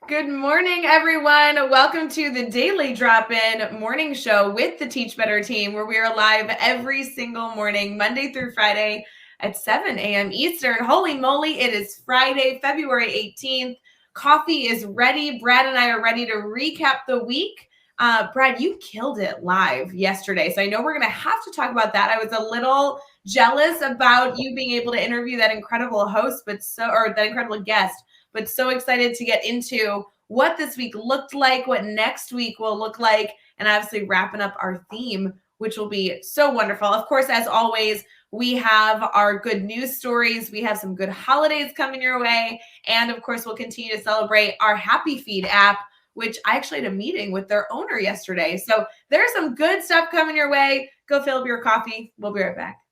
Good morning, everyone. Welcome to the Daily Drop-In Morning Show with the Teach Better team, where we are live every single morning, Monday through Friday at 7 a.m. Eastern. Holy moly, it is Friday, February 18th. Coffee is ready. Brad and I are ready to recap the week. Brad, you killed it live yesterday, so I know we're going to have to talk about that. I was a little jealous about you being able to interview that incredible host, or that incredible guest, but so excited to get into what this week looked like, what next week will look like, and obviously wrapping up our theme, which will be so wonderful. Of course, as always, we have our good news stories. We have some good holidays coming your way. And of course, we'll continue to celebrate our Happy Feed app, which I actually had a meeting with their owner yesterday. So there's some good stuff coming your way. Go fill up your coffee. We'll be right back.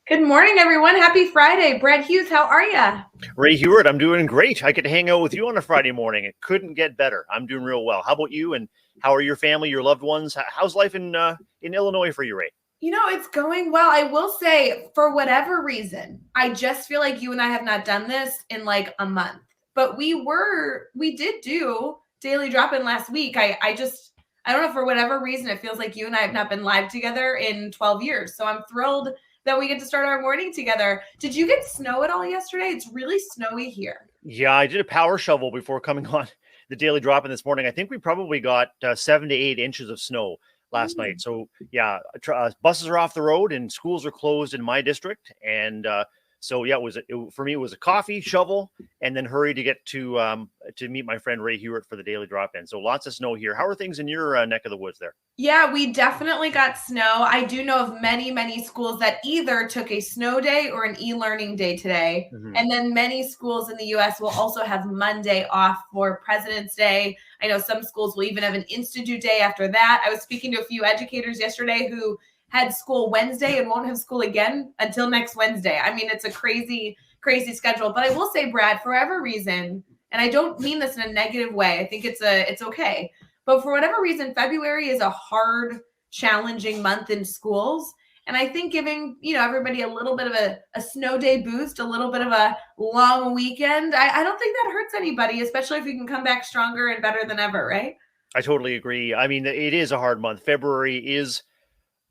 Good morning, everyone. Happy Friday. Brad Hughes, how are you? Rae Hughart, I'm doing great. I get to hang out with you on a Friday morning. It couldn't get better. I'm doing real well. How about you? And how are your family, your loved ones? How's life in Illinois for you, Rae? You know, it's going well. I will say, for whatever reason, I just feel like you and I have not done this in like a month. But we did do Daily Drop-In last week. I don't know, for whatever reason, it feels like you and I have not been live together in 12 years. So I'm thrilled that we get to start our morning together. Did you get snow at all yesterday? It's really snowy here. Yeah, I did a power shovel before coming on the Daily Drop-In this morning. I think we probably got 7 to 8 inches of snow last night. So yeah, buses are off the road and schools are closed in my district. And so yeah, for me, it was a coffee shovel and then hurry to get to meet my friend Rae Hughart for the Daily Drop-In. So lots of snow here. How are things in your neck of the woods there? Yeah, we definitely got snow. I do know of many, many schools that either took a snow day or an e-learning day today. Mm-hmm. And then many schools in the US will also have Monday off for President's Day. I know some schools will even have an Institute Day after that. I was speaking to a few educators yesterday who had school Wednesday and won't have school again until next Wednesday. I mean, it's a crazy, crazy schedule. But I will say, Brad, for whatever reason, and I don't mean this in a negative way, I think it's okay. But for whatever reason, February is a hard, challenging month in schools. And I think giving, everybody a little bit of a snow day boost, a little bit of a long weekend, I don't think that hurts anybody, especially if you can come back stronger and better than ever, right? I totally agree. I mean, it is a hard month. February is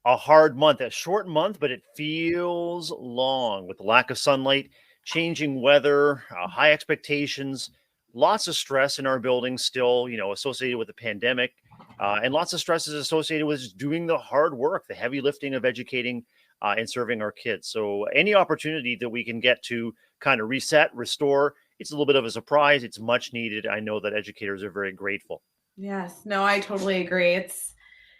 a hard month, a short month, but it feels long with the lack of sunlight, changing weather, high expectations, lots of stress in our buildings still, associated with the pandemic, and lots of stress is associated with just doing the hard work, the heavy lifting of educating and serving our kids. So any opportunity that we can get to kind of reset, restore, it's a little bit of a surprise. It's much needed. I know that educators are very grateful. Yes, no, I totally agree.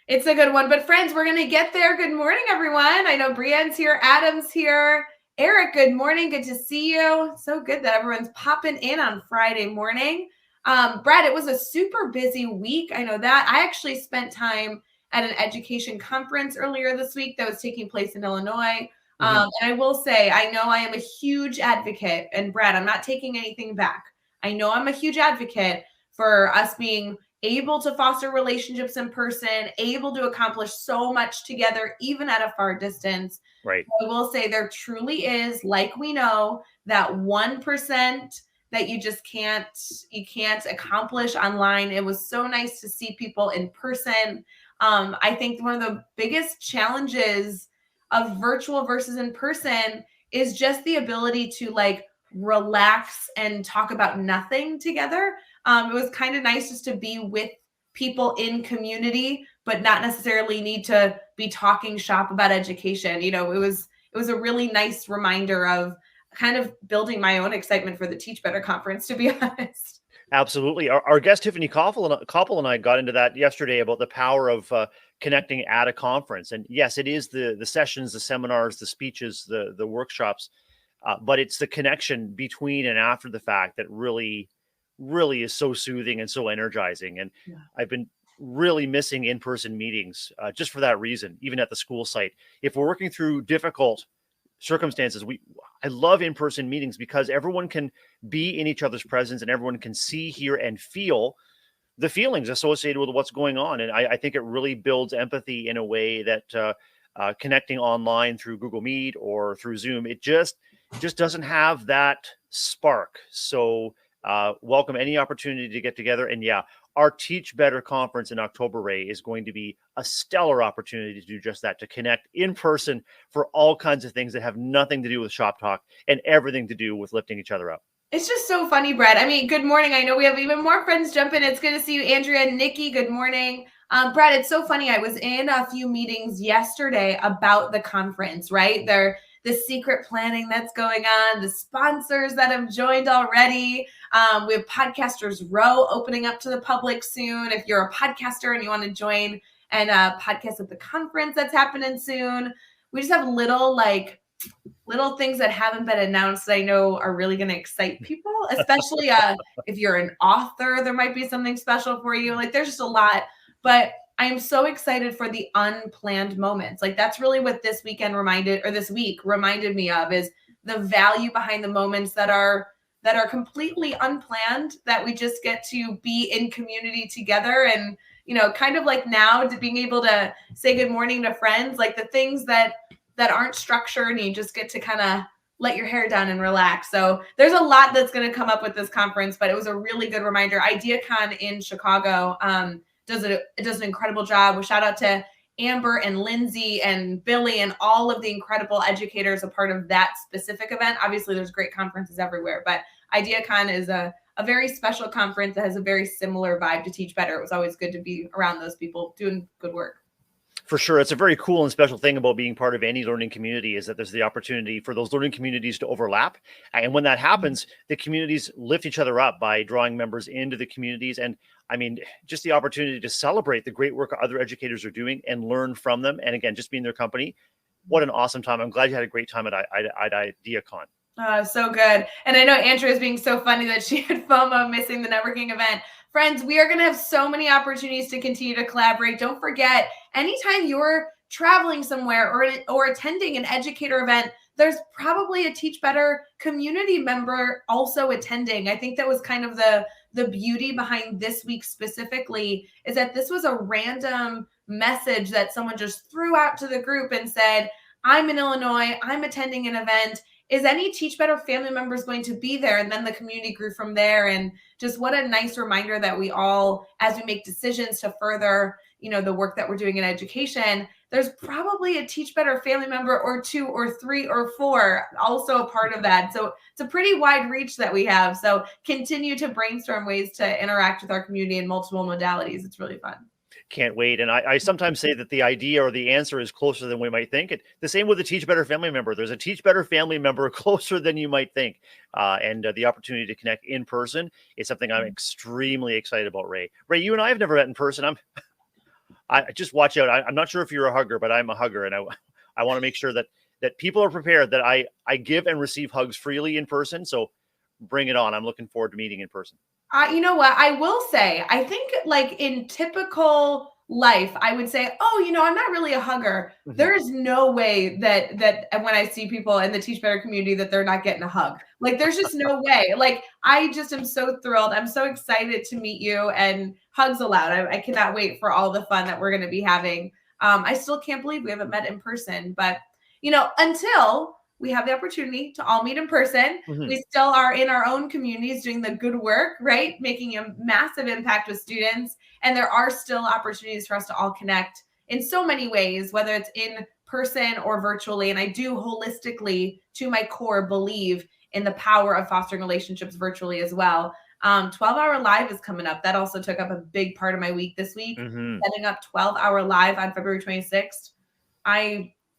It's a good one. But friends, we're going to get there. Good morning, everyone. I know Brienne's here. Adam's here. Eric, good morning. Good to see you. So good that everyone's popping in on Friday morning. Brad, it was a super busy week. I know that. I actually spent time at an education conference earlier this week that was taking place in Illinois. And I will say, I know I am a huge advocate. And Brad, I'm not taking anything back. I know I'm a huge advocate for us being able to foster relationships in person, able to accomplish so much together, even at a far distance. Right. I will say there truly is, like we know, that 1% that you can't accomplish online. It was so nice to see people in person. I think one of the biggest challenges of virtual versus in person is just the ability to relax and talk about nothing together. It was kind of nice just to be with people in community, but not necessarily need to be talking shop about education. It was a really nice reminder of kind of building my own excitement for the Teach Better conference, to be honest. Absolutely. Our guest, Tiffany Koppel and I got into that yesterday about the power of connecting at a conference. And yes, it is the sessions, the seminars, the speeches, the workshops, but it's the connection between and after the fact that really really is so soothing and so energizing. And Yeah. I've been really missing in-person meetings just for that reason, even at the school site. If we're working through difficult circumstances, I love in-person meetings because everyone can be in each other's presence and everyone can see, hear, and feel the feelings associated with what's going on. And I think it really builds empathy in a way that connecting online through Google Meet or through Zoom, it just doesn't have that spark. So welcome any opportunity to get together. And yeah, our Teach Better conference in October, Rae, is going to be a stellar opportunity to do just that, to connect in person for all kinds of things that have nothing to do with shop talk and everything to do with lifting each other up. It's just so funny, Brad. I mean, good morning. I know we have even more friends jump in. It's good to see you, Andrea and Nikki. Good morning. Brad, it's so funny. I was in a few meetings yesterday about the conference, right? The secret planning that's going on, the sponsors that have joined already. We have Podcasters Row opening up to the public soon. If you're a podcaster and you want to join and podcast at the conference that's happening soon. We just have little things that haven't been announced that I know are really going to excite people, especially if you're an author, there might be something special for you. Like there's just a lot, but I am so excited for the unplanned moments. Like that's really what this week reminded me of, is the value behind the moments that are completely unplanned, that we just get to be in community together. And, kind of like now, to being able to say good morning to friends, like the things that aren't structured, and you just get to kind of let your hair down and relax. So there's a lot that's going to come up with this conference, but it was a really good reminder. IdeaCon in Chicago does an incredible job. Shout out to Amber and Lindsay and Billy and all of the incredible educators a part of that specific event. Obviously, there's great conferences everywhere, but IdeaCon is a very special conference that has a very similar vibe to Teach Better. It was always good to be around those people doing good work. For sure. It's a very cool and special thing about being part of any learning community, is that there's the opportunity for those learning communities to overlap. And when that happens, the communities lift each other up by drawing members into the communities. And I mean, just the opportunity to celebrate the great work other educators are doing and learn from them. And again, just be in their company. What an awesome time. I'm glad you had a great time at IdeaCon. So good. And I know Andrea is being so funny that she had FOMO missing the networking event. Friends, we are going to have so many opportunities to continue to collaborate. Don't forget, anytime you're traveling somewhere or attending an educator event, there's probably a Teach Better community member also attending. I think that was kind of the beauty behind this week specifically, is that this was a random message that someone just threw out to the group and said, I'm in Illinois, I'm attending an event. Is any Teach Better family members going to be there? And then the community grew from there. And just what a nice reminder that we all, as we make decisions to further, the work that we're doing in education, there's probably a Teach Better family member or two or three or four also a part of that. So it's a pretty wide reach that we have. So continue to brainstorm ways to interact with our community in multiple modalities. It's really fun. Can't wait. And I sometimes say that the idea or the answer is closer than we might think. The same with a Teach Better family member. There's a Teach Better family member closer than you might think. And the opportunity to connect in person is something I'm extremely excited about, Rae. Rae, you and I have never met in person. I just watch out. I'm not sure if you're a hugger, but I'm a hugger. And I want to make sure that people are prepared, that I give and receive hugs freely in person. So bring it on. I'm looking forward to meeting in person. You know what? I will say, I think like in typical life, I would say, I'm not really a hugger. Mm-hmm. There is no way that when I see people in the Teach Better community that they're not getting a hug. Like there's just no way. Like I just am so thrilled. I'm so excited to meet you, and hugs allowed. I cannot wait for all the fun that we're going to be having. I still can't believe we haven't met in person, but until we have the opportunity to all meet in person. Mm-hmm. We still are in our own communities doing the good work, right? Making a massive impact with students. And there are still opportunities for us to all connect in so many ways, whether it's in person or virtually. And I do holistically, to my core, believe in the power of fostering relationships virtually as well. 12-hour live is coming up. That also took up a big part of my week this week. Mm-hmm. Setting up 12-hour live on February 26th.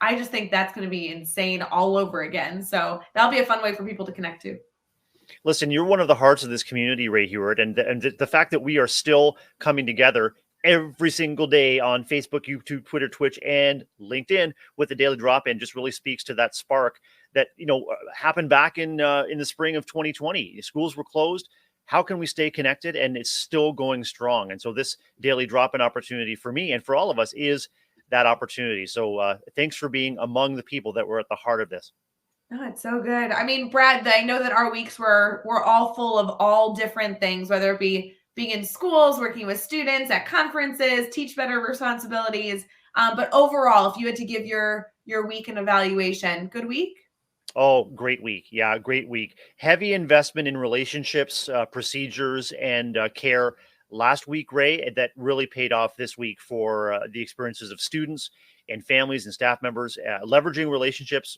I just think that's going to be insane all over again. So that'll be a fun way for people to connect to. Listen, you're one of the hearts of this community, Rae Hughart, and the fact that we are still coming together every single day on Facebook, YouTube, Twitter, Twitch, and LinkedIn with the Daily Drop-In just really speaks to that spark that happened back in the spring of 2020. Schools were closed. how can we stay connected and it's still going strong? And so this daily drop-in opportunity for me and for all of us is that opportunity. So thanks for being among the people that were at the heart of this. Oh, it's so good. I mean, Brad, I know that our weeks were all full of all different things, whether it be being in schools, working with students at conferences, teach better responsibilities. But overall, if you had to give your week an evaluation, good week? Oh, great week. Yeah, great week. Heavy investment in relationships, procedures, and care last week, Ray, that really paid off this week for the experiences of students and families and staff members. Leveraging relationships,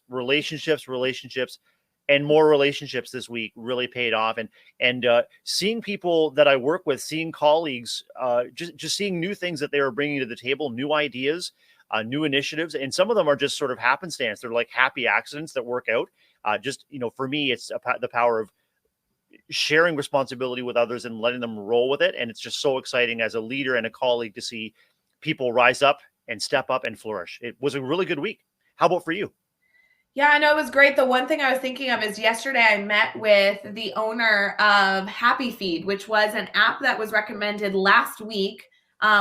and more relationships this week really paid off. And seeing people that I work with, seeing colleagues, just seeing new things that they are bringing to the table, new ideas, new initiatives, and some of them are just sort of happenstance. They're like happy accidents that work out. For me, it's the power of sharing responsibility with others and letting them roll with it. And it's just so exciting as a leader and a colleague to see people rise up and step up and flourish. It was a really good week. How about for you? Yeah, I know it was great. The one thing I was thinking of is yesterday I met with the owner of Happy Feed, which was an app that was recommended last week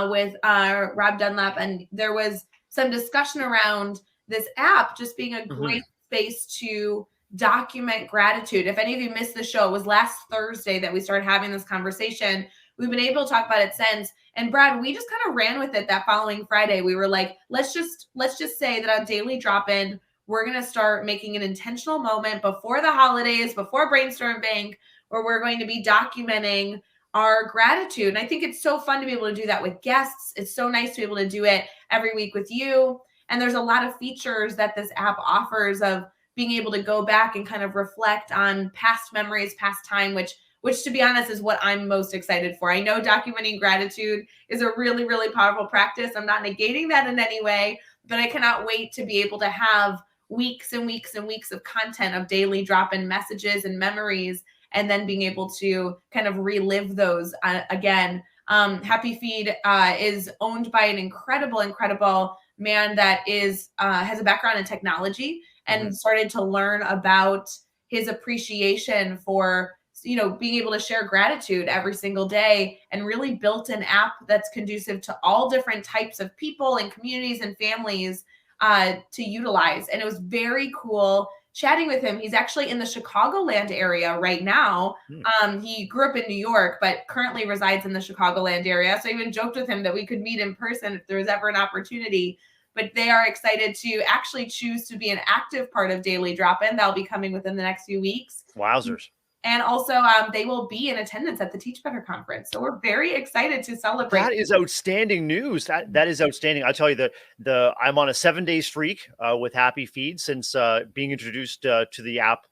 with Rob Dunlap. And there was some discussion around this app just being a Mm-hmm. great space to document gratitude. If any of you missed the show, it was last Thursday that we started having this conversation. We've been able to talk about it since. And Brad, we just kind of ran with it that following Friday. We were like, let's just say that on Daily Drop-In, we're going to start making an intentional moment before the holidays, before Brainstorm Bank, where we're going to be documenting our gratitude. And I think it's so fun to be able to do that with guests. It's so nice to be able to do it every week with you. And there's a lot of features that this app offers of being able to go back and kind of reflect on past memories, past time, which to be honest is what I'm most excited for. I know documenting gratitude is a really, really powerful practice. I'm not negating that in any way, but I cannot wait to be able to have weeks and weeks and weeks of content of daily drop-in messages and memories, and then being able to kind of relive those again. Happy Feed is owned by an incredible man that is has a background in technology and Mm-hmm. started to learn about his appreciation for being able to share gratitude every single day, and really built an app that's conducive to all different types of people and communities and families to utilize. And it was very cool chatting with him. He's actually in the Chicagoland area right now. He grew up in New York, but currently resides in the Chicagoland area. So I even joked with him that we could meet in person if there was ever an opportunity. But they are excited to actually choose to be an active part of Daily Drop-In. That'll be coming within the next few weeks. Wowzers. And also, they will be in attendance at the Teach Better conference. So we're very excited to celebrate. That is outstanding news. That is outstanding. I tell you, the I'm on a 7-day streak with Happy Feed since being introduced to the app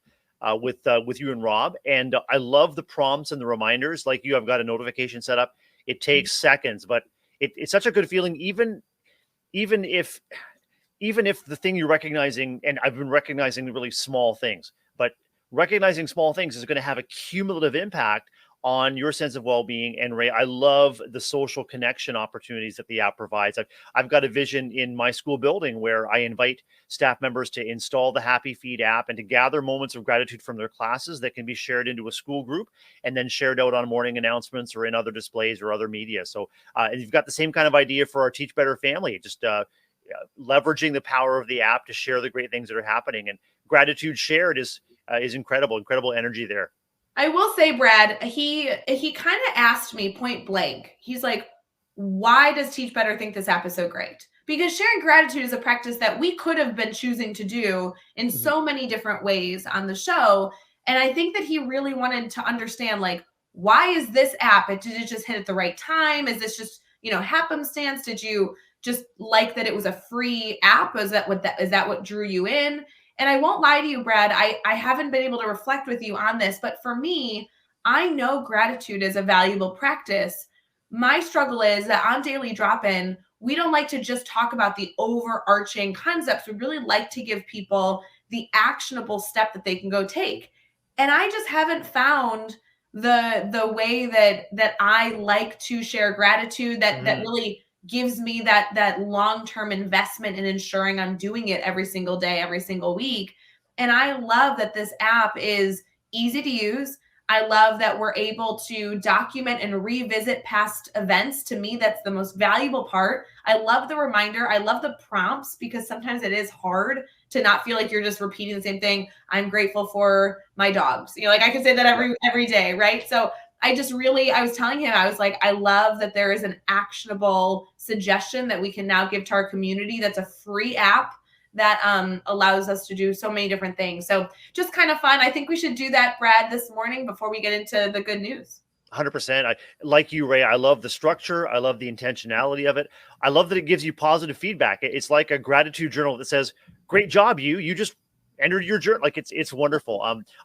with you and Rob, and I love the prompts and the reminders. Like you, I've got a notification set up. It takes seconds, but it's such a good feeling. Even if the thing you're recognizing, and I've been recognizing the really small things, but recognizing small things is going to have a cumulative impact on your sense of well-being. And Ray, I love the social connection opportunities that the app provides. I've got a vision in my school building where I invite staff members to install the Happy Feed app and to gather moments of gratitude from their classes that can be shared into a school group and then shared out on morning announcements or in other displays or other media. So and you've got the same kind of idea for our Teach Better family, just leveraging the power of the app to share the great things that are happening. And gratitude shared is incredible energy there. I will say, Brad, he kind of asked me point blank. He's like, why does Teach Better think this app is so great? Because sharing gratitude is a practice that we could have been choosing to do in so many different ways on the show. And I think that he really wanted to understand, like, why is this app? Did it just hit at the right time? Is this just, happenstance? Did you just like that it was a free app? Is that what drew you in? And I won't lie to you, Brad, I haven't been able to reflect with you on this, but for me, I know gratitude is a valuable practice. My struggle is that on Daily Drop-In, we don't like to just talk about the overarching concepts. We really like to give people the actionable step that they can go take. And I just haven't found the way that I like to share gratitude that really gives me that long-term investment in ensuring I'm doing it every single day, every single week. And I love that this app is easy to use. I love that we're able to document and revisit past events. To me, that's the most valuable part. I love the reminder. I love the prompts because sometimes it is hard to not feel like you're just repeating the same thing. I'm grateful for my dogs. Like I can say that every day, right? So I was telling him, I was like, I love that there is an actionable suggestion that we can now give to our community. That's a free app that allows us to do so many different things. So just kind of fun. I think we should do that, Brad, this morning before we get into the good news. 100%. I like you, Rae. I love the structure. I love the intentionality of it. I love that it gives you positive feedback. It's like a gratitude journal that says, "Great job, you just entered your journal." Like it's wonderful.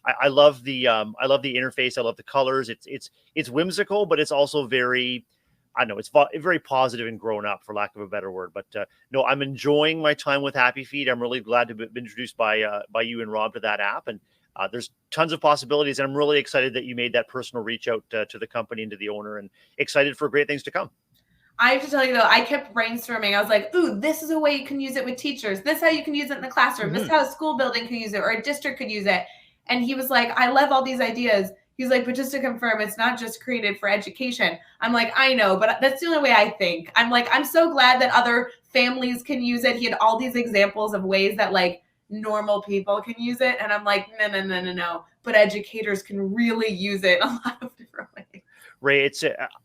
I love the interface. I love the colors. It's whimsical, but it's also very, I don't know, it's very positive and grown up, for lack of a better word. But no, I'm enjoying my time with Happy Feed. I'm really glad to be introduced by you and Rob to that app, and there's tons of possibilities. And I'm really excited that you made that personal reach out to the company and to the owner, and excited for great things to come. I have to tell you though, I kept brainstorming. I was like, ooh, this is a way you can use it with teachers. This is how you can use it in the classroom. This is how a school building could use it or a district could use it. And he was like, I love all these ideas. He's like, but just to confirm, it's not just created for education. I'm like, I know, but that's the only way I think. I'm like, I'm so glad that other families can use it. He had all these examples of ways that like normal people can use it. And I'm like, no. But educators can really use it a lot of different ways. Rae,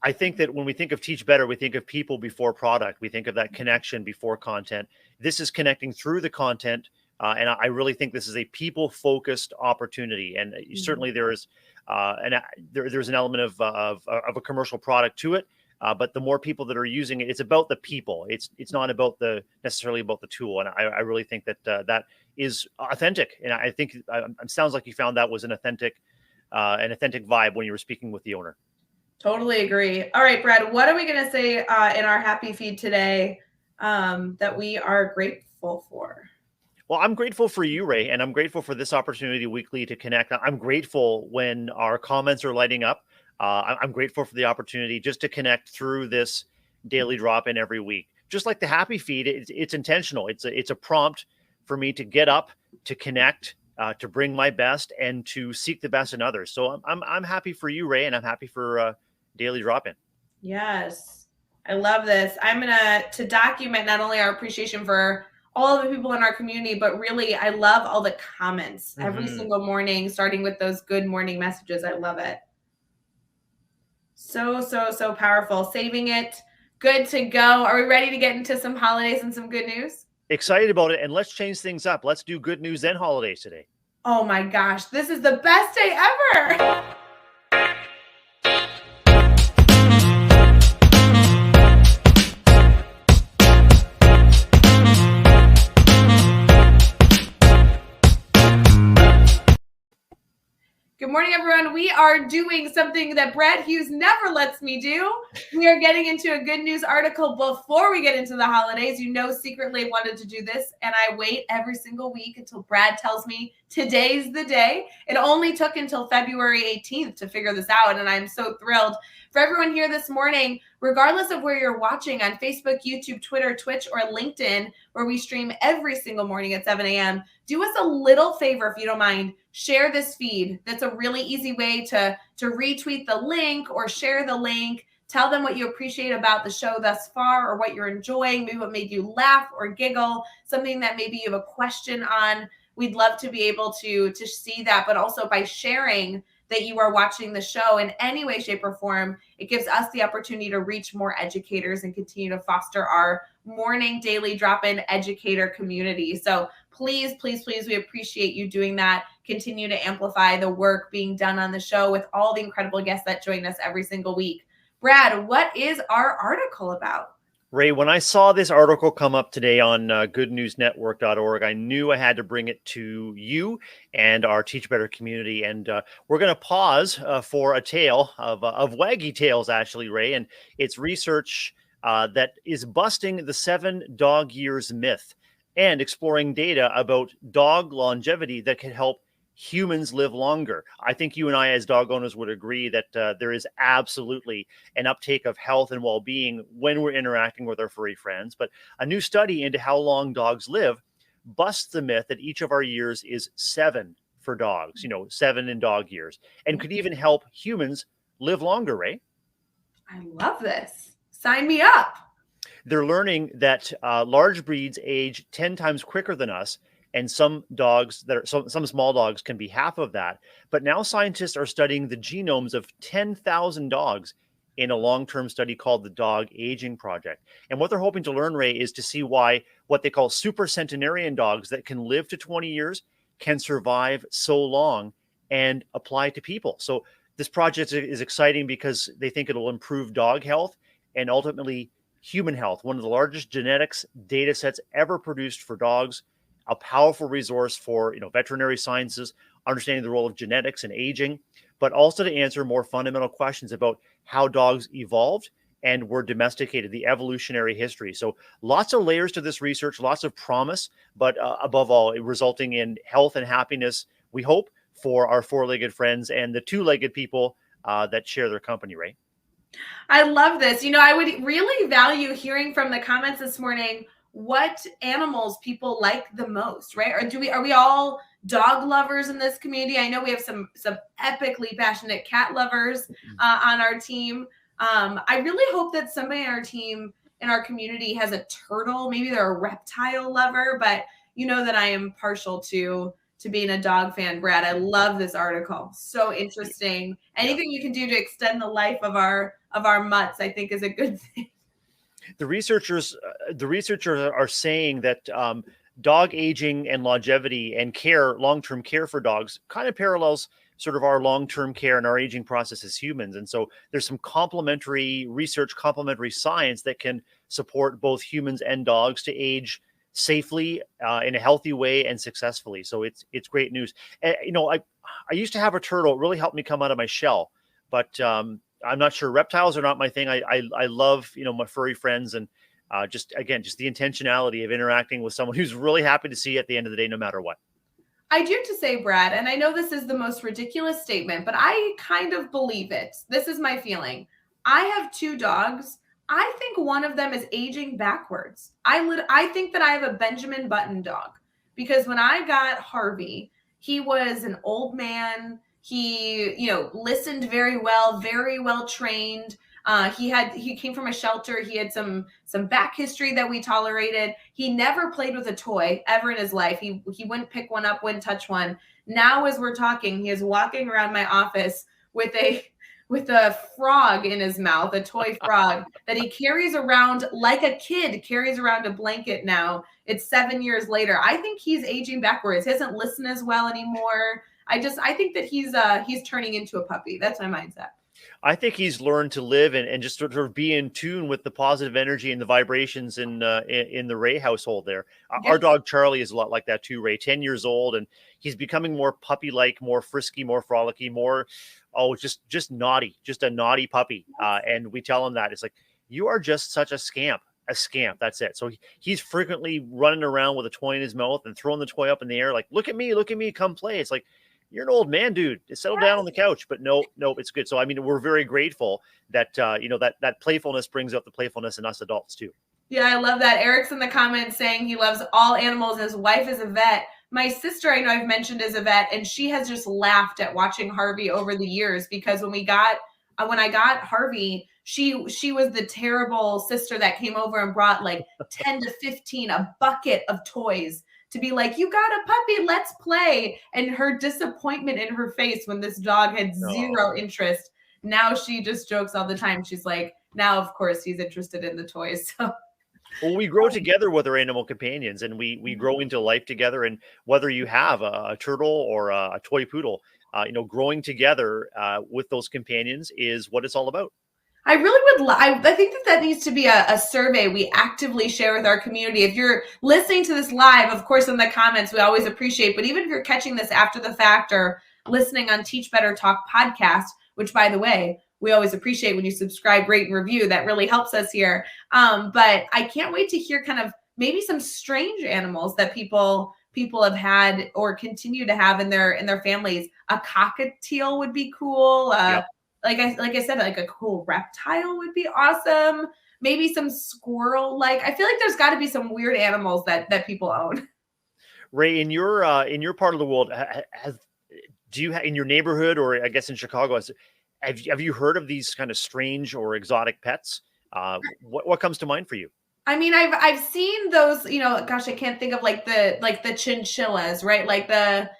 I think that when we think of Teach Better, we think of people before product. We think of that connection before content. This is connecting through the content. And I really think this is a people-focused opportunity. And certainly there is there's an element of a commercial product to it. But the more people that are using it, it's about the people. It's not about necessarily about the tool. And I really think that that is authentic. And I think it sounds like you found that was an authentic vibe when you were speaking with the owner. Totally agree. All right, Brad, what are we going to say in our Happy Feed today that we are grateful for? Well, I'm grateful for you, Rae, and I'm grateful for this opportunity weekly to connect. I'm grateful when our comments are lighting up. I'm grateful for the opportunity just to connect through this daily drop-in every week. Just like the Happy Feed, it's intentional. It's a prompt for me to get up, to connect, to bring my best, and to seek the best in others. So I'm happy for you, Rae, and I'm happy for Daily Drop-In. Yes, I love this. I'm gonna document not only our appreciation for all of the people in our community, but really I love all the comments every single morning, starting with those good morning messages. I love it. So powerful. Saving it. Good to go. Are we ready to get into some holidays and some good news? Excited about it, and let's change things up. Let's do good news and holidays today. Oh my gosh, this is the best day ever. Good morning, everyone. We are doing something that Brad Hughes never lets me do. We are getting into a good news article before we get into the holidays. You know, secretly wanted to do this, and I wait every single week until Brad tells me today's the day. It only took until February 18th to figure this out, and I'm so thrilled. For everyone here this morning, regardless of where you're watching on Facebook, YouTube, Twitter, Twitch, or LinkedIn, where we stream every single morning at 7 a.m., do us a little favor, if you don't mind. Share this feed. That's a really easy way to retweet the link or share the link. Tell them what you appreciate about the show thus far or what you're enjoying, maybe what made you laugh or giggle, something that maybe you have a question on. We'd love to be able to see that, but also by sharing that you are watching the show in any way, shape, or form, it gives us the opportunity to reach more educators and continue to foster our morning daily drop-in educator community. So please, we appreciate you doing that. Continue to amplify the work being done on the show with all the incredible guests that join us every single week. Brad, what is our article about? Rae, when I saw this article come up today on goodnewsnetwork.org, I knew I had to bring it to you and our Teach Better community. And we're going to pause for a tale of waggy tales, actually, Rae. And it's research that is busting the 7 dog years myth and exploring data about dog longevity that can help humans live longer. I think you and I as dog owners would agree that there is absolutely an uptake of health and well-being when we're interacting with our furry friends. But a new study into how long dogs live busts the myth that each of our years is 7 for dogs, 7 in dog years, and could even help humans live longer, Rae. I love this. Sign me up. They're learning that large breeds age 10 times quicker than us, and some dogs that are some small dogs can be half of that. But now scientists are studying the genomes of 10,000 dogs in a long-term study called the Dog Aging Project. And what they're hoping to learn, Rae, is to see why what they call supercentenarian dogs that can live to 20 years can survive so long and apply to people. So this project is exciting because they think it'll improve dog health and ultimately human health, one of the largest genetics data sets ever produced for dogs, a powerful resource for veterinary sciences, understanding the role of genetics and aging, but also to answer more fundamental questions about how dogs evolved and were domesticated, the evolutionary history. So lots of layers to this research, lots of promise, but above all, resulting in health and happiness, we hope, for our four-legged friends and the two-legged people that share their company, Rae. I love this. I would really value hearing from the comments this morning what animals people like the most, right? Or are we all dog lovers in this community? I know we have some epically passionate cat lovers on our team. I really hope that somebody on our team in our community has a turtle. Maybe they're a reptile lover, but you know that I am partial to being a dog fan, Brad. I love this article. So interesting. Anything you can do to extend the life of our mutts, I think, is a good thing. The researchers are saying that dog aging and longevity and care, long-term care for dogs, kind of parallels sort of our long-term care and our aging process as humans. And so there's some complementary research, complementary science that can support both humans and dogs to age safely in a healthy way and successfully. So it's great news. I used to have a turtle. It really helped me come out of my shell, but I'm not sure. Reptiles are not my thing. I love my furry friends, and just the intentionality of interacting with someone who's really happy to see you at the end of the day, no matter what. I do have to say, Brad, and I know this is the most ridiculous statement, but I kind of believe it. This is my feeling. I have 2 dogs. I think one of them is aging backwards. I think that I have a Benjamin Button dog, because when I got Harvey, he was an old man. He, listened very well trained. He came from a shelter. He had some back history that we tolerated. He never played with a toy ever in his life. He wouldn't pick one up, wouldn't touch one. Now, as we're talking, he is walking around my office with a frog in his mouth, a toy frog that he carries around like a kid carries around a blanket now. It's 7 years later. I think he's aging backwards. He doesn't listen as well anymore. I think that he's turning into a puppy. That's my mindset. I think he's learned to live and just sort of be in tune with the positive energy and the vibrations in the Rae household there. Yes. Our dog Charlie is a lot like that too, Rae, 10 years old, and he's becoming more puppy-like, more frisky, more frolicky, more, just naughty, just a naughty puppy. And we tell him that. It's like, you are just such a scamp. That's it. So he's frequently running around with a toy in his mouth and throwing the toy up in the air like, look at me, come play. It's like, you're an old man, dude. Settle down on the couch. But no, it's good. So, I mean, we're very grateful that, that playfulness brings out the playfulness in us adults too. Yeah, I love that. Eric's in the comments saying he loves all animals. His wife is a vet. My sister, I know I've mentioned, is a vet, and she has just laughed at watching Harvey over the years, because when I got Harvey, she was the terrible sister that came over and brought like 10 to 15, a bucket of toys to be like, you got a puppy, let's play. And her disappointment in her face when this dog had zero interest. Now she just jokes all the time. She's like, now, of course, he's interested in the toys. So. Well, we grow together with our animal companions, and we grow into life together. And whether you have a turtle or a toy poodle, growing together with those companions is what it's all about. I really would. I think that needs to be a survey we actively share with our community. If you're listening to this live, of course, in the comments, we always appreciate. But even if you're catching this after the fact or listening on Teach Better Talk podcast, which, by the way, we always appreciate when you subscribe, rate, and review. That really helps us here. But I can't wait to hear kind of maybe some strange animals that people have had or continue to have in their families. A cockatiel would be cool. Yep. Like I said, like a cool reptile would be awesome. Maybe some squirrel. I feel like there's got to be some weird animals that people own. Rae, in your part of the world, do you in your neighborhood, or I guess in Chicago, have you heard of these kind of strange or exotic pets? What comes to mind for you? I mean, I've seen those, gosh, I can't think of like the chinchillas, right? Like the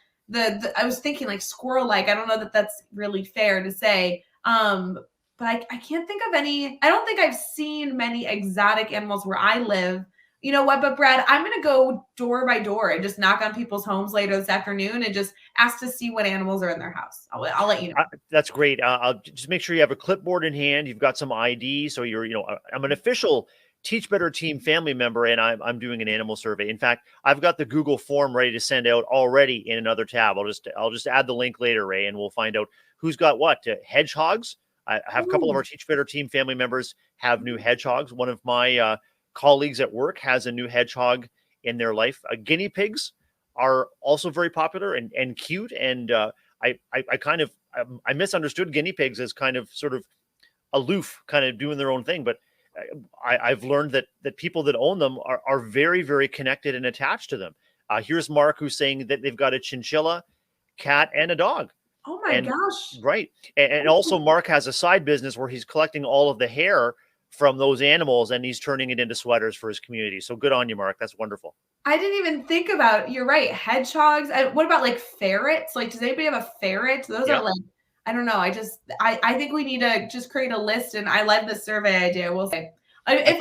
I was thinking like squirrel like. I don't know that that's really fair to say. But I can't think of any. I don't think I've seen many exotic animals where I live. You know what? But Brad, I'm gonna go door by door and just knock on people's homes later this afternoon and just ask to see what animals are in their house. I'll let you know. That's great. I'll just make sure you have a clipboard in hand. You've got some ID, so I'm an official Teach Better Team family member, and I'm doing an animal survey. In fact, I've got the Google form ready to send out already in another tab. I'll just add the link later, Ray, and we'll find out who's got what. Hedgehogs. I have a couple of our Teach Better Team family members have new hedgehogs. One of my colleagues at work has a new hedgehog in their life. Guinea pigs are also very popular and cute. And I kind of I misunderstood guinea pigs as kind of sort of aloof, kind of doing their own thing. But I've learned that people that own them are very, very connected and attached to them. Here's Mark, who's saying that they've got a chinchilla, cat, and a dog. Oh my gosh. Right. And also Mark has a side business where he's collecting all of the hair from those animals and he's turning it into sweaters for his community. So good on you, Mark. That's wonderful. I didn't even think about, you're right, hedgehogs. What about like ferrets? Like, does anybody have a ferret? Those are like, I don't know. I think we need to just create a list, and I love the survey idea. We'll say, if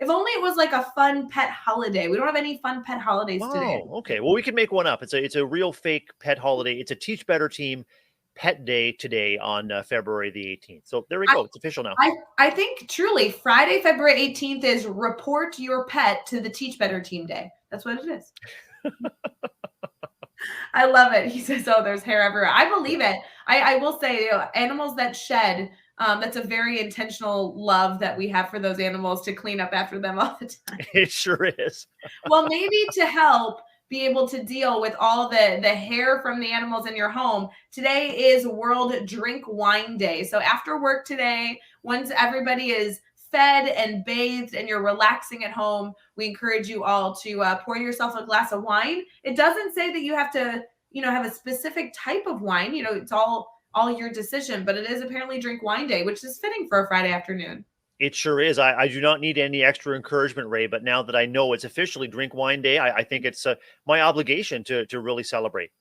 only it was like a fun pet holiday. We don't have any fun pet holidays today. Okay. Well, we can make one up. It's a real fake pet holiday. It's a Teach Better Team Pet Day today on February the 18th. So there we go. It's official now. I think truly Friday, February 18th is report your pet to the Teach Better Team Day. That's what it is. I love it. He says, oh, there's hair everywhere. I believe it. I will say, animals that shed, that's a very intentional love that we have for those animals to clean up after them all the time. It sure is. Well, maybe to help be able to deal with all the hair from the animals in your home, today is World Drink Wine Day. So after work today, once everybody is fed and bathed and you're relaxing at home, we encourage you all to pour yourself a glass of wine. It doesn't say that you have to, have a specific type of wine. It's all your decision, but it is apparently Drink Wine Day, which is fitting for a Friday afternoon. It sure is. I do not need any extra encouragement, Ray, but now that I know it's officially Drink Wine Day, I think it's my obligation to really celebrate.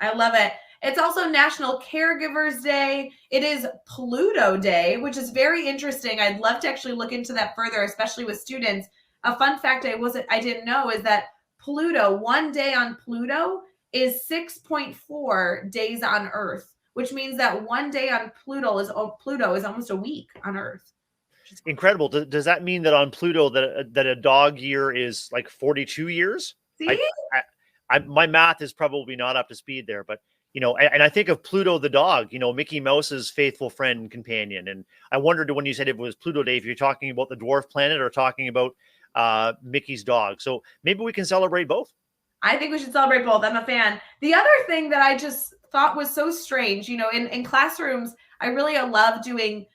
I love it. It's also National Caregivers Day. It is Pluto Day, which is very interesting. I'd love to actually look into that further, especially with students. A fun fact I didn't know is that Pluto, one day on Pluto is 6.4 days on Earth, which means that one day on Pluto is almost a week on Earth. Incredible. Does that mean that on Pluto that a dog year is like 42 years? See? My math is probably not up to speed there, but and I think of Pluto the dog, Mickey Mouse's faithful friend and companion. And I wondered when you said it was Pluto Day, if you're talking about the dwarf planet or talking about Mickey's dog. So maybe we can celebrate both. I think we should celebrate both. I'm a fan. The other thing that I just thought was so strange, in classrooms, I really love doing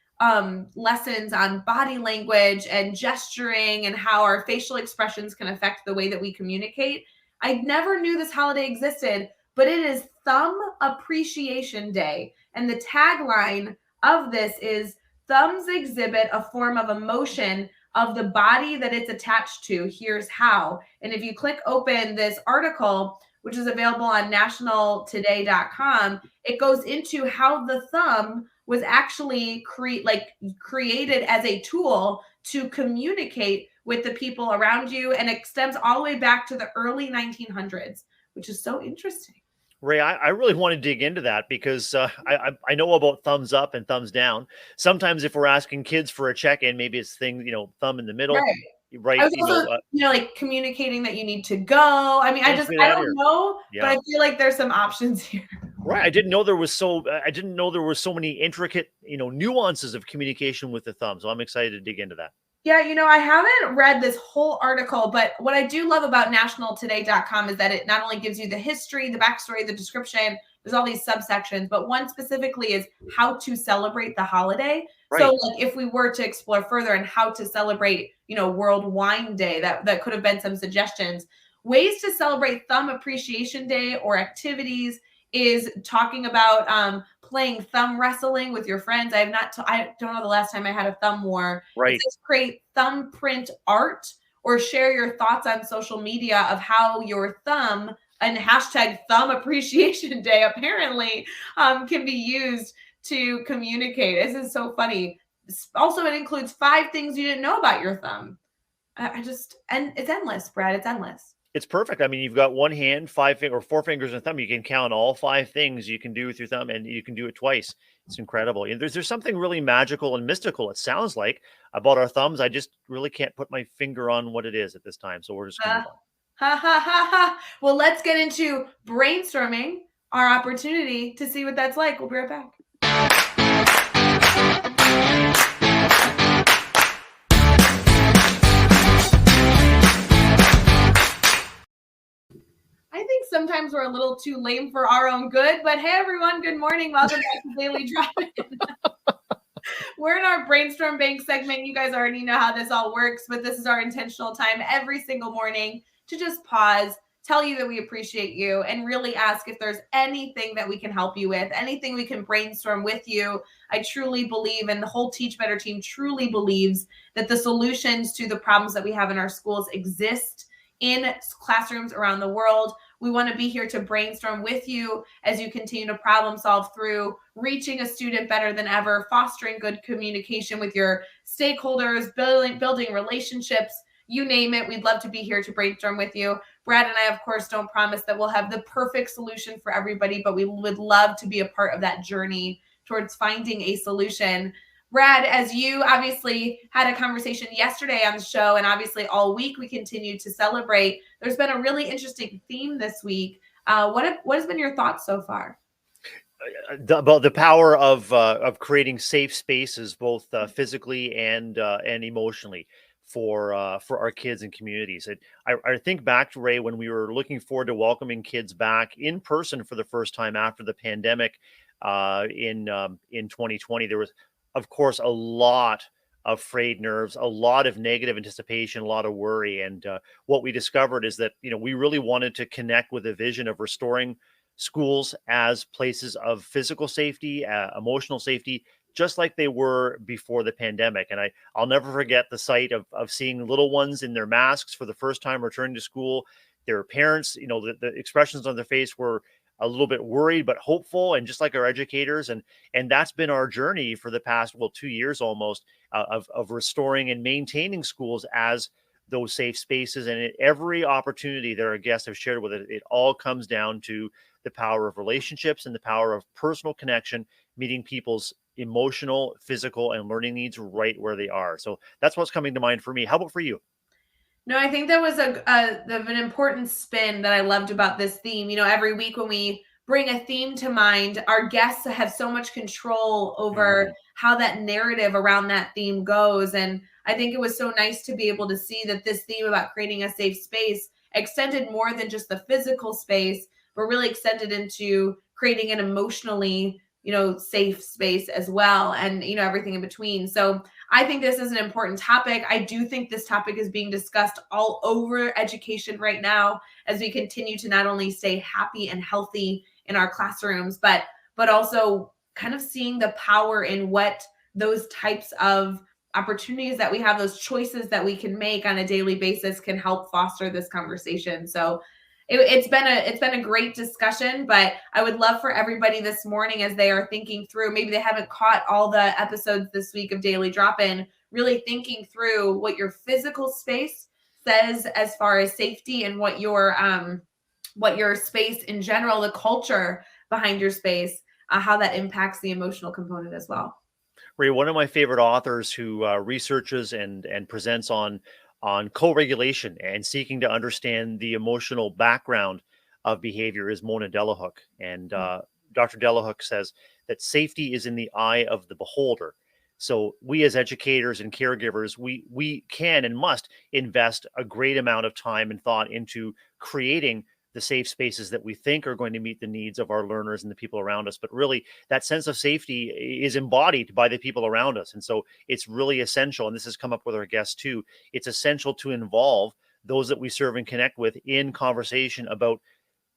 lessons on body language and gesturing and how our facial expressions can affect the way that we communicate. I never knew this holiday existed, but it is Thumb Appreciation Day. And the tagline of this is thumbs exhibit a form of emotion of the body that it's attached to. Here's how. And if you click open this article, which is available on nationaltoday.com, it goes into how the thumb was actually created as a tool to communicate with the people around you, and extends all the way back to the early 1900s, which is so interesting. Ray, I really want to dig into that because I know about thumbs up and thumbs down. Sometimes if we're asking kids for a check-in, maybe it's thumb in the middle. Right. I was also, like communicating that you need to go. I mean, I don't know, but I feel like there's some options here. Right. I didn't know there was so many intricate, nuances of communication with the thumb. So I'm excited to dig into that. Yeah, I haven't read this whole article, but what I do love about nationaltoday.com is that it not only gives you the history, the backstory, the description, there's all these subsections, but one specifically is how to celebrate the holiday. Right. So like if we were to explore further and how to celebrate, World Wine Day, that could have been some suggestions. Ways to celebrate Thumb Appreciation Day or activities is talking about playing thumb wrestling with your friends. I don't know the last time I had a thumb war. It Right. says create thumbprint art or share your thoughts on social media of how your thumb and hashtag thumb appreciation day apparently can be used to communicate. This is so funny. Also, it includes 5 things you didn't know about your thumb. And it's endless, Brad. It's endless. It's perfect. I mean, you've got one hand, or 4 fingers and thumb. You can count all 5 things you can do with your thumb, and you can do it twice. It's incredible. And there's something really magical and mystical, it sounds like, about our thumbs. I just really can't put my finger on what it is at this time. So we're just going to Uh, move on. ha ha ha ha. Well, let's get into brainstorming our opportunity to see what that's like. We'll be right back. I think sometimes we're a little too lame for our own good, but hey, everyone, good morning. Welcome back to Daily Drop-In. We're in our brainstorm bank segment. You guys already know how this all works, but this is our intentional time every single morning to just pause, tell you that we appreciate you, and really ask if there's anything that we can help you with, anything we can brainstorm with you. I truly believe, and the whole Teach Better team truly believes, that the solutions to the problems that we have in our schools exist in classrooms around the world. We want to be here to brainstorm with you as you continue to problem solve through reaching a student better than ever, fostering good communication with your stakeholders, building relationships, you name it. We'd love to be here to brainstorm with you. Brad and I, of course, don't promise that we'll have the perfect solution for everybody, but we would love to be a part of that journey towards finding a solution. Brad, as you obviously had a conversation yesterday on the show, and obviously all week we continue to celebrate, there's been a really interesting theme this week. What has been your thoughts so far? About the power of creating safe spaces, both physically and emotionally, for our kids and communities. I think back to Ray when we were looking forward to welcoming kids back in person for the first time after the pandemic in 2020. There was, of course, a lot of frayed nerves, a lot of negative anticipation, a lot of worry, and what we discovered is that we really wanted to connect with a vision of restoring schools as places of physical safety, emotional safety, just like they were before the pandemic. And I'll never forget the sight of seeing little ones in their masks for the first time returning to school. Their parents, the expressions on their face were a little bit worried but hopeful, and just like our educators, and that's been our journey for the past 2 years almost, of restoring and maintaining schools as those safe spaces. And at every opportunity that our guests have shared with it all comes down to the power of relationships and the power of personal connection, meeting people's emotional, physical, and learning needs right where they are. So that's what's coming to mind for me. How about for you? No, I think that was an important spin that I loved about this theme. Every week when we bring a theme to mind, our guests have so much control over how that narrative around that theme goes. And I think it was so nice to be able to see that this theme about creating a safe space extended more than just the physical space, but really extended into creating an emotionally, safe space as well, and everything in between. So I think this is an important topic. I do think this topic is being discussed all over education right now as we continue to not only stay happy and healthy in our classrooms, but also kind of seeing the power in what those types of opportunities that we have, those choices that we can make on a daily basis, can help foster this conversation. So it's been a great discussion, but I would love for everybody this morning, as they are thinking through, maybe they haven't caught all the episodes this week of Daily Drop-In, really thinking through what your physical space says as far as safety, and what your space in general, the culture behind your space, how that impacts the emotional component as well. Ray, one of my favorite authors who researches and presents on co-regulation and seeking to understand the emotional background of behavior is Mona Delahooke. And Dr. Delahooke says that safety is in the eye of the beholder. So we as educators and caregivers, we can and must invest a great amount of time and thought into creating the safe spaces that we think are going to meet the needs of our learners and the people around us. But really, that sense of safety is embodied by the people around us. And so it's really essential, and this has come up with our guests too, it's essential to involve those that we serve and connect with in conversation about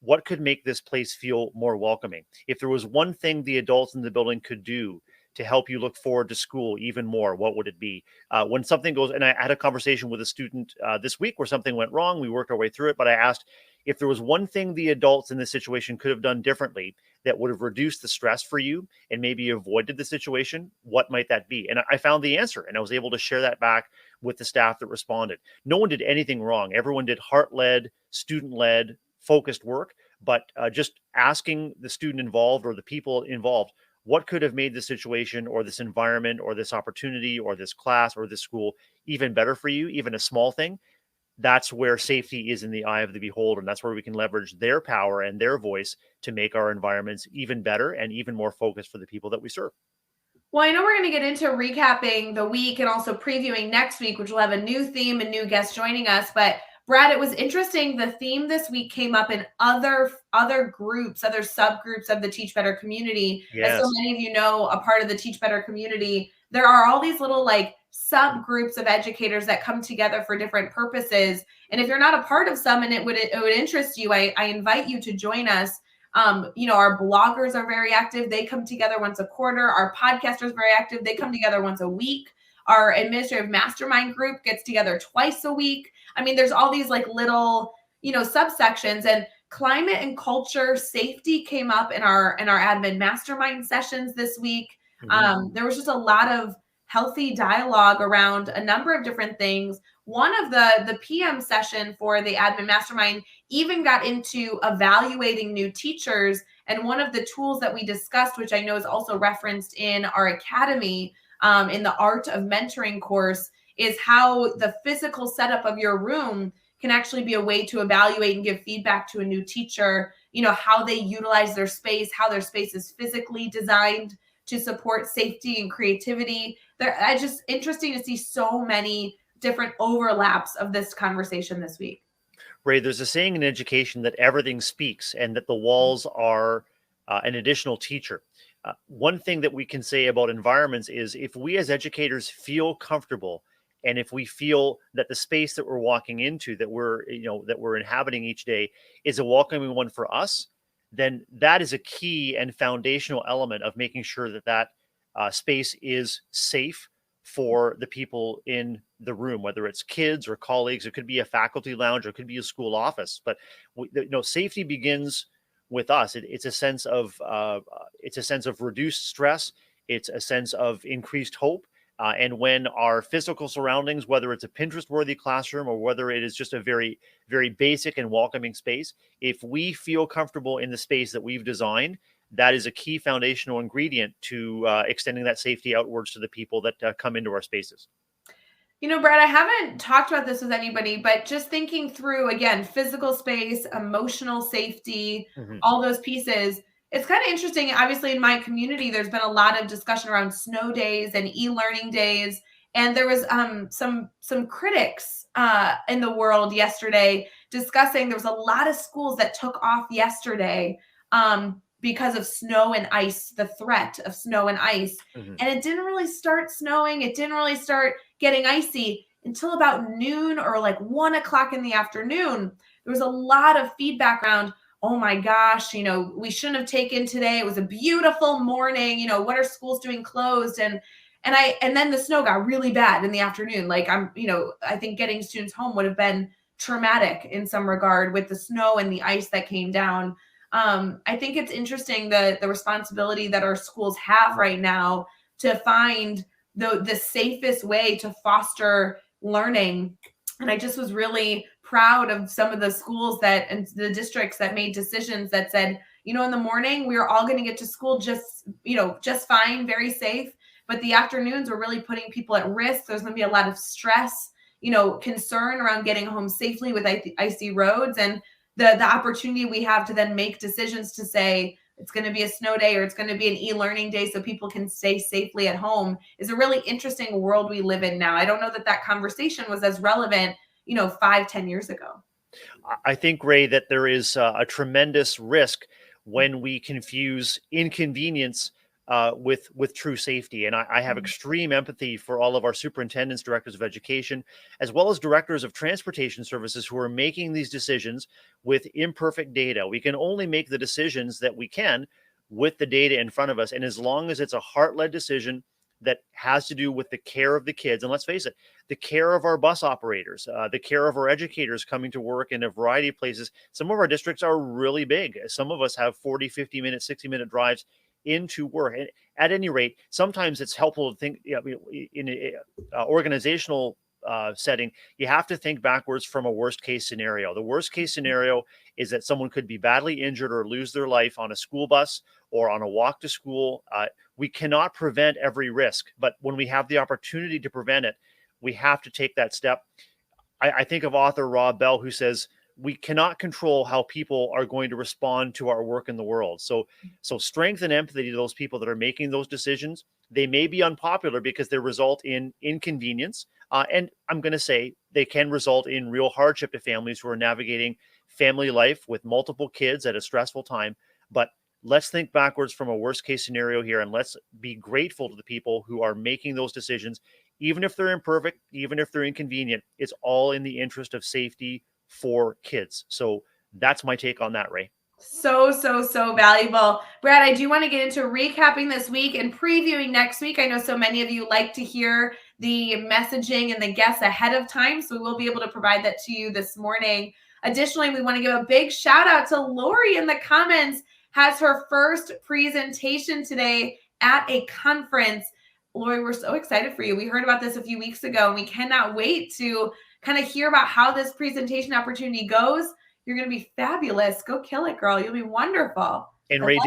what could make this place feel more welcoming? If there was one thing the adults in the building could do to help you look forward to school even more, what would it be? When something goes, and I had a conversation with a student this week where something went wrong. We worked our way through it, but I asked if there was one thing the adults in this situation could have done differently that would have reduced the stress for you and maybe avoided the situation, what might that be? And I found the answer, and I was able to share that back with the staff that responded. No one did anything wrong. Everyone did heart-led, student-led, focused work, but just asking the student involved or the people involved, what could have made this situation or this environment or this opportunity or this class or this school even better for you, even a small thing. That's where safety is in the eye of the beholder. And that's where we can leverage their power and their voice to make our environments even better and even more focused for the people that we serve. Well, I know we're going to get into recapping the week and also previewing next week, which will have a new theme and new guests joining us. But Brad, it was interesting. The theme this week came up in other groups, other subgroups of the Teach Better community. Yes. As so many of you know, a part of the Teach Better community, there are all these little like subgroups of educators that come together for different purposes. And if you're not a part of some and it would interest you, I invite you to join us. Our bloggers are very active. They come together once a quarter. Our podcasters are very active. They come together once a week. Our administrative mastermind group gets together twice a week. I mean, there's all these like little, subsections, and climate and culture safety came up in our admin mastermind sessions this week. Mm-hmm. There was just a lot of healthy dialogue around a number of different things. One of the PM session for the admin mastermind even got into evaluating new teachers. And one of the tools that we discussed, which I know is also referenced in our academy, in the Art of Mentoring course, is how the physical setup of your room can actually be a way to evaluate and give feedback to a new teacher, how they utilize their space, how their space is physically designed to support safety and creativity. It's just interesting to see so many different overlaps of this conversation this week. Rae, there's a saying in education that everything speaks and that the walls are an additional teacher. One thing that we can say about environments is if we as educators feel comfortable and if we feel that the space that we're walking into, that we're inhabiting each day is a welcoming one for us, then that is a key and foundational element of making sure that space is safe for the people in the room, whether it's kids or colleagues. It could be a faculty lounge, or it could be a school office. But safety begins with us. It's a sense of reduced stress. It's a sense of increased hope. And when our physical surroundings, whether it's a Pinterest-worthy classroom or whether it is just a very, very basic and welcoming space, if we feel comfortable in the space that we've designed, that is a key foundational ingredient to extending that safety outwards to the people that come into our spaces. Brad, I haven't talked about this with anybody, but just thinking through, again, physical space, emotional safety, all those pieces, it's kind of interesting. Obviously, in my community, there's been a lot of discussion around snow days and e-learning days. And there was some critics in the world yesterday discussing there was a lot of schools that took off yesterday because of snow and ice, the threat of snow and ice. And it didn't really start snowing. It didn't really start getting icy until about noon or like 1 o'clock in the afternoon. There was a lot of feedback around, oh my gosh, we shouldn't have taken today. It was a beautiful morning. What are schools doing closed? And then the snow got really bad in the afternoon. Like I think getting students home would have been traumatic in some regard with the snow and the ice that came down. I think it's interesting the responsibility that our schools have right now to find the safest way to foster learning. And I just was really proud of some of the schools and the districts that made decisions that said, in the morning, we are all going to get to school just fine, very safe. But the afternoons are really putting people at risk. There's going to be a lot of stress, concern around getting home safely with icy roads. And the opportunity we have to then make decisions to say it's going to be a snow day or it's going to be an e-learning day so people can stay safely at home is a really interesting world we live in now. I don't know that conversation was as relevant, 5-10 years ago. I think, Rae, that there is a tremendous risk when we confuse inconvenience with true safety. And I have extreme empathy for all of our superintendents, directors of education, as well as directors of transportation services who are making these decisions with imperfect data. We can only make the decisions that we can with the data in front of us. And as long as it's a heart-led decision that has to do with the care of the kids, and let's face it, the care of our bus operators, the care of our educators coming to work in a variety of places. Some of our districts are really big. Some of us have 40, 50-minute, 60-minute drives into work. And at any rate, sometimes it's helpful to think, in an organizational setting, you have to think backwards from a worst case scenario. The worst case scenario is that someone could be badly injured or lose their life on a school bus or on a walk to school. We cannot prevent every risk, but when we have the opportunity to prevent it, we have to take that step. I think of author Rob Bell, who says, we cannot control how people are going to respond to our work in the world. So strength and empathy to those people that are making those decisions. They may be unpopular because they result in inconvenience. And I'm going to say they can result in real hardship to families who are navigating family life with multiple kids at a stressful time. But let's think backwards from a worst case scenario here, and let's be grateful to the people who are making those decisions. Even if they're imperfect, even if they're inconvenient, it's all in the interest of safety for kids. So that's my take on that, Rae. So valuable. Brad, I do want to get into recapping this week and previewing next week. I know so many of you like to hear the messaging and the guests ahead of time, so we will be able to provide that to you this morning. Additionally, we want to give a big shout out to Lori in the comments, has her first presentation today at a conference. Lori, we're so excited for you. We heard about this a few weeks ago, and we cannot wait to kind of hear about how this presentation opportunity goes. You're going to be fabulous. Go kill it, girl. You'll be wonderful. And Rae,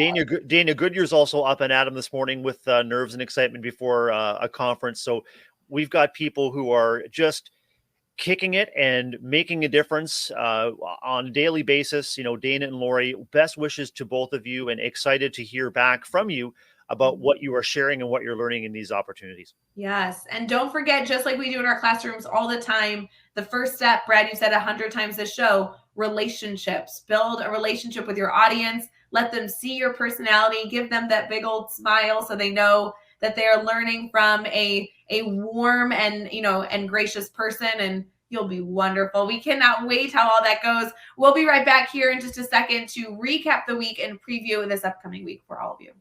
Dana Goodyear's also up and at 'em this morning with nerves and excitement before a conference. So we've got people who are just kicking it and making a difference on a daily basis. Dana and Lori, best wishes to both of you, and excited to hear back from you about what you are sharing and what you're learning in these opportunities. Yes. And don't forget, just like we do in our classrooms all the time, the first step, Brad, you said 100 times this show, relationships. Build a relationship with your audience. Let them see your personality. Give them that big old smile so they know that they are learning from a warm and gracious person, and you'll be wonderful. We cannot wait how all that goes. We'll be right back here in just a second to recap the week and preview this upcoming week for all of you.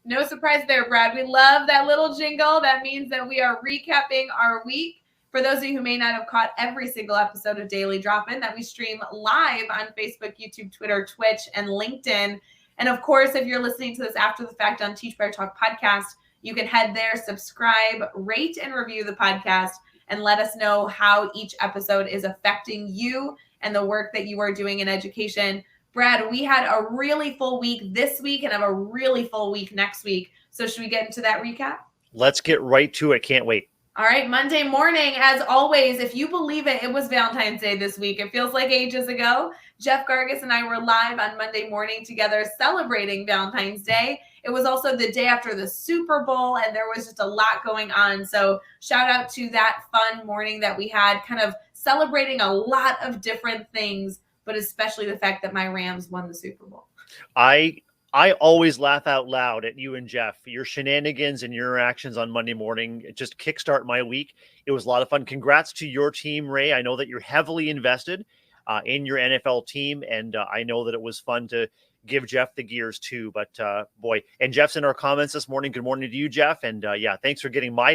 No surprise there, Brad. We love that little jingle. That means that we are recapping our week. For those of you who may not have caught every single episode of Daily Drop-In, that we stream live on Facebook, YouTube, Twitter, Twitch, and LinkedIn. And of course, if you're listening to this after the fact on Teach Better Talk podcast, you can head there, subscribe, rate, and review the podcast, and let us know how each episode is affecting you and the work that you are doing in education. Brad, we had a really full week this week and have a really full week next week. So should we get into that recap? Let's get right to it. Can't wait. All right. Monday morning, as always, if you believe it, it was Valentine's Day this week. It feels like ages ago. Jeff Gargis and I were live on Monday morning together celebrating Valentine's Day. It was also the day after the Super Bowl, and there was just a lot going on. So shout out to that fun morning that we had, kind of celebrating a lot of different things, but especially the fact that my Rams won the Super Bowl. I always laugh out loud at you and Jeff. Your shenanigans and your actions on Monday morning just kickstart my week. It was a lot of fun. Congrats to your team, Rae. I know that you're heavily invested in your NFL team, and I know that it was fun to give Jeff the gears too. But boy, and Jeff's in our comments this morning. Good morning to you, Jeff. And thanks for getting my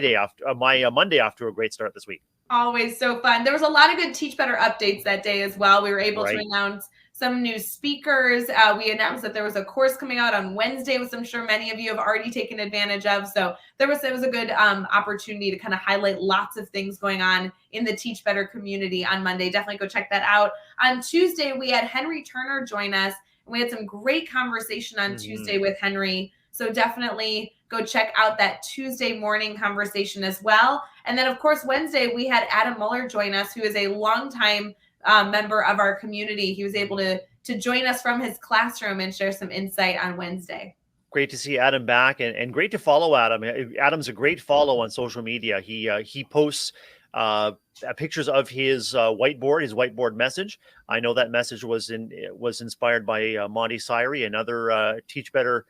Monday off to a great start this week. Always so fun. There was a lot of good Teach Better updates that day as well. We were able to announce some new speakers. We announced that there was a course coming out on Wednesday, which I'm sure many of you have already taken advantage of. So it was a good opportunity to kind of highlight lots of things going on in the Teach Better community on Monday. Definitely go check that out. On Tuesday, we had Henry Turner join us, and we had some great conversation on Tuesday with Henry. So definitely go check out that Tuesday morning conversation as well. And then, of course, Wednesday, we had Adam Muller join us, who is a longtime member of our community. He was able to join us from his classroom and share some insight on Wednesday. Great to see Adam back, and great to follow Adam. Adam's a great follow on social media. He posts pictures of his whiteboard message. I know that message was inspired by Monty Syrie, another Teach Better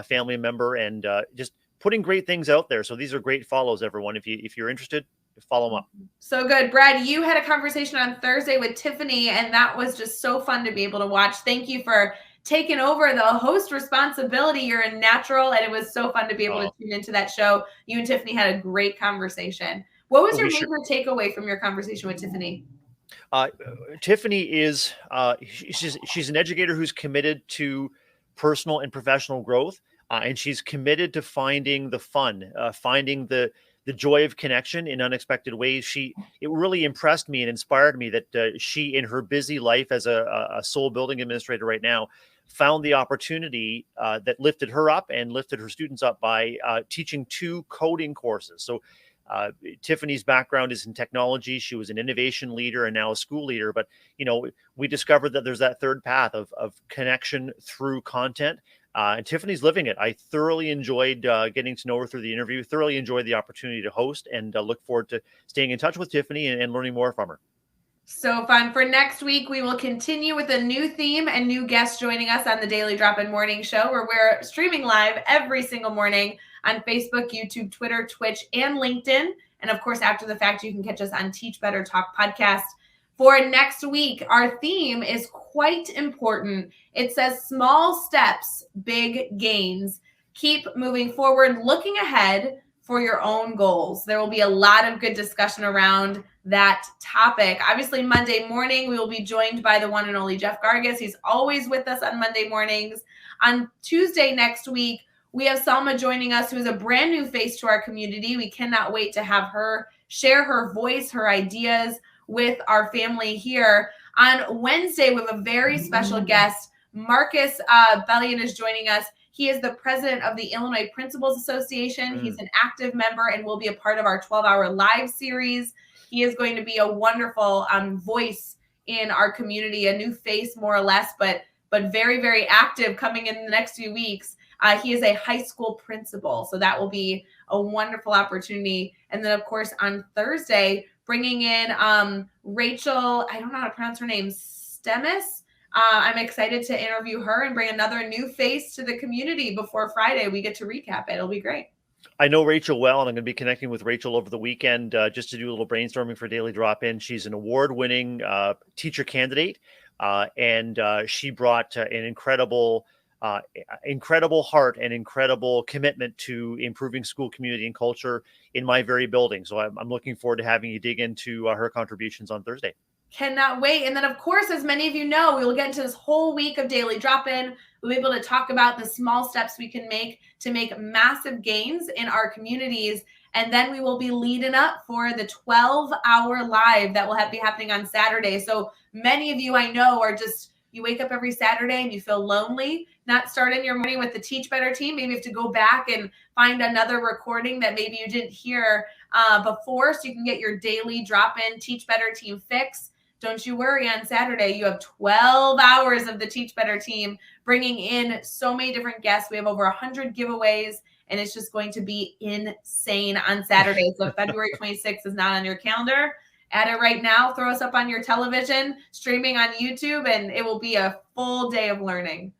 family member, and just putting great things out there. So these are great follows, everyone. If you're interested, follow them up. So good. Brad, you had a conversation on Thursday with Tiffany, and that was just so fun to be able to watch. Thank you for taking over the host responsibility. You're a natural, and it was so fun to be able to tune into that show. You and Tiffany had a great conversation. What was your major takeaway from your conversation with Tiffany? Tiffany is she's an educator who's committed to personal and professional growth, and she's committed to finding the fun, finding the joy of connection in unexpected ways. It really impressed me and inspired me that she, in her busy life as a sole building administrator right now, found the opportunity that lifted her up and lifted her students up by teaching 2 coding courses. So Tiffany's background is in technology. She was an innovation leader and now a school leader. But, we discovered that there's that third path of connection through content. And Tiffany's living it. I thoroughly enjoyed getting to know her through the interview, thoroughly enjoyed the opportunity to host, and look forward to staying in touch with Tiffany and learning more from her. So fun. For next week, we will continue with a new theme and new guests joining us on the Daily Drop-In Morning Show, where we're streaming live every single morning on Facebook, YouTube, Twitter, Twitch, and LinkedIn. And of course, after the fact, you can catch us on Teach Better Talk podcast. For next week, our theme is quite important. It says small steps, big gains. Keep moving forward, looking ahead for your own goals. There will be a lot of good discussion around that topic. Obviously, Monday morning, we will be joined by the one and only Jeff Gargas. He's always with us on Monday mornings. On Tuesday next week, we have Salma joining us, who is a brand new face to our community. We cannot wait to have her share her voice, her ideas with our family here. On Wednesday, we have a very special guest. Marcus Bellion is joining us. He is the president of the Illinois Principals Association. He's an active member and will be a part of our 12-hour live series. He is going to be a wonderful voice in our community, a new face more or less, but very, very active coming in the next few weeks. He is a high school principal, so that will be a wonderful opportunity. And then, of course, on Thursday, bringing in Rachel, I don't know how to pronounce her name, Stemis. I'm excited to interview her and bring another new face to the community before Friday. We get to recap it. It'll be great. I know Rachel well, and I'm going to be connecting with Rachel over the weekend just to do a little brainstorming for Daily Drop-In. She's an award-winning teacher candidate, and she brought an incredible heart and incredible commitment to improving school community and culture in my very building. So I'm looking forward to having you dig into her contributions on Thursday. Cannot wait. And then, of course, as many of you know, we will get into this whole week of Daily Drop-In. We'll be able to talk about the small steps we can make to make massive gains in our communities. And then we will be leading up for the 12-hour live that will be happening on Saturday. So many of you I know are just, you wake up every Saturday and you feel lonely, not starting your morning with the Teach Better team. Maybe you have to go back and find another recording that maybe you didn't hear before, so you can get your daily drop-in Teach Better team fix. Don't you worry, on Saturday, you have 12 hours of the Teach Better team bringing in so many different guests. We have over 100 giveaways, and it's just going to be insane on Saturday. So if February 26th is not on your calendar, add it right now. Throw us up on your television, streaming on YouTube, and it will be a full day of learning.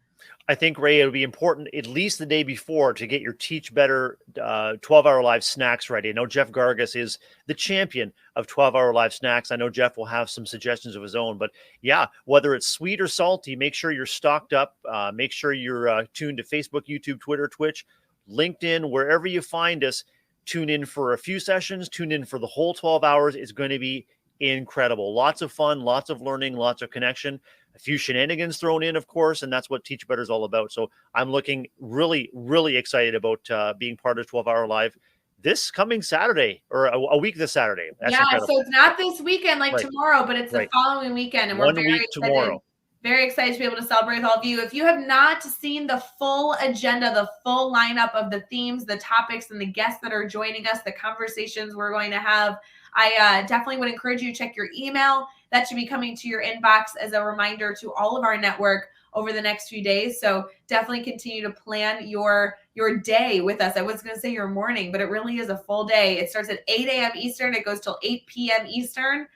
I think, Ray, it would be important at least the day before to get your Teach Better 12-hour live snacks ready. I know Jeff Gargas is the champion of 12-hour live snacks. I know Jeff will have some suggestions of his own. But, yeah, whether it's sweet or salty, make sure you're stocked up. Make sure you're tuned to Facebook, YouTube, Twitter, Twitch, LinkedIn, wherever you find us. Tune in for a few sessions. Tune in for the whole 12 hours. It's going to be incredible. Lots of fun, lots of learning, lots of connection. A few shenanigans thrown in, of course, and that's what Teach Better is all about. So I'm looking really, really excited about being part of 12-hour live this coming Saturday, or a week this Saturday. That's incredible. So it's not this weekend like tomorrow, but it's the following weekend, and we're very excited. Tomorrow. Very excited to be able to celebrate with all of you. If you have not seen the full agenda, the full lineup of the themes, the topics, and the guests that are joining us, the conversations we're going to have, I definitely would encourage you to check your email. That should be coming to your inbox as a reminder to all of our network. over the next few days. So definitely continue to plan your day with us. I was going to say your morning, but it really is a full day. It starts at 8 a.m. Eastern. It goes till 8 p.m. Eastern.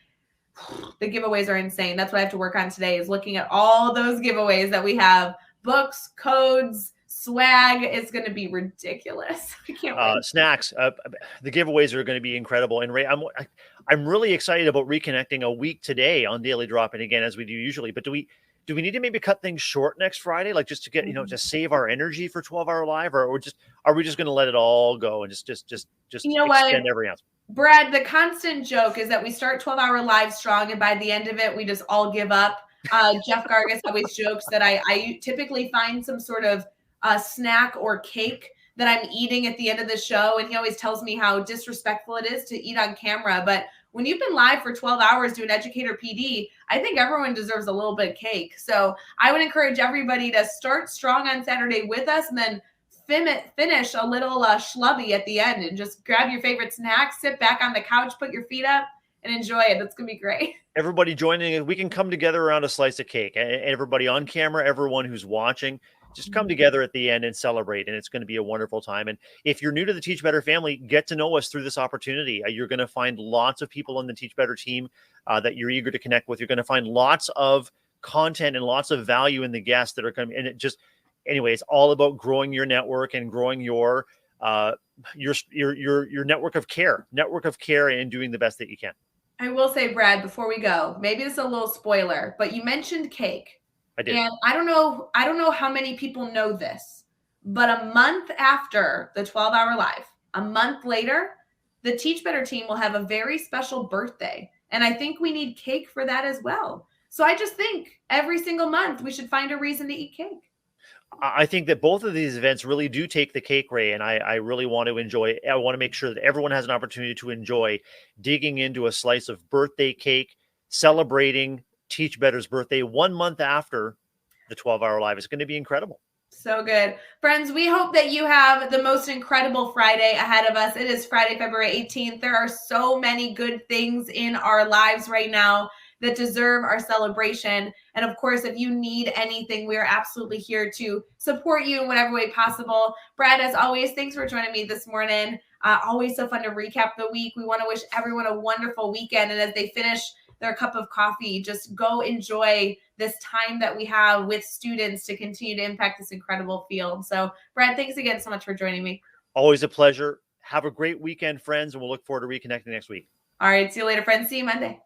The giveaways are insane. That's what I have to work on today, is looking at all those giveaways that we have. Books, codes, swag. It's going to be ridiculous. I can't wait. Snacks. The giveaways are going to be incredible. And Rae, I'm really excited about reconnecting a week today on Daily Drop-In again, as we do usually. But do we need to maybe cut things short next Friday, like just to get, to save our energy for 12-hour live, or are we just going to let it all go and just extend every ounce? Brad, the constant joke is that we start 12-hour live strong, and by the end of it, we just all give up. Jeff Gargas always jokes that I typically find some sort of snack or cake that I'm eating at the end of the show, and he always tells me how disrespectful it is to eat on camera. But when you've been live for 12 hours doing Educator PD, I think everyone deserves a little bit of cake. So I would encourage everybody to start strong on Saturday with us, and then finish a little schlubby at the end, and just grab your favorite snack, sit back on the couch, put your feet up, and enjoy it. It's going to be great. Everybody joining, we can come together around a slice of cake. Everybody on camera, everyone who's watching, just come together at the end and celebrate, and it's going to be a wonderful time. And if you're new to the Teach Better family, get to know us through this opportunity. You're going to find lots of people on the Teach Better team that you're eager to connect with. You're going to find lots of content and lots of value in the guests that are coming. And anyway, it's all about growing your network and growing your network of care, and doing the best that you can. I will say, Brad, before we go, maybe this is a little spoiler, but you mentioned cake. I did. And I don't know how many people know this, but a month after the 12-hour live, a month later, the Teach Better team will have a very special birthday. And I think we need cake for that as well. So I just think every single month we should find a reason to eat cake. I think that both of these events really do take the cake, Rae, and I really want to enjoy. I want to make sure that everyone has an opportunity to enjoy digging into a slice of birthday cake, celebrating Teach Better's birthday 1 month after the 12-hour live. It's going to be incredible. So good. Friends, we hope that you have the most incredible Friday ahead of us. It is Friday, February 18th. There are so many good things in our lives right now that deserve our celebration. And of course, if you need anything, we are absolutely here to support you in whatever way possible. Brad, as always, thanks for joining me this morning. Always so fun to recap the week. We want to wish everyone a wonderful weekend. And as they finish their cup of coffee, just go enjoy this time that we have with students to continue to impact this incredible field. So, Brad, thanks again so much for joining me. Always a pleasure. Have a great weekend, friends, and we'll look forward to reconnecting next week. All right. See you later, friends. See you Monday.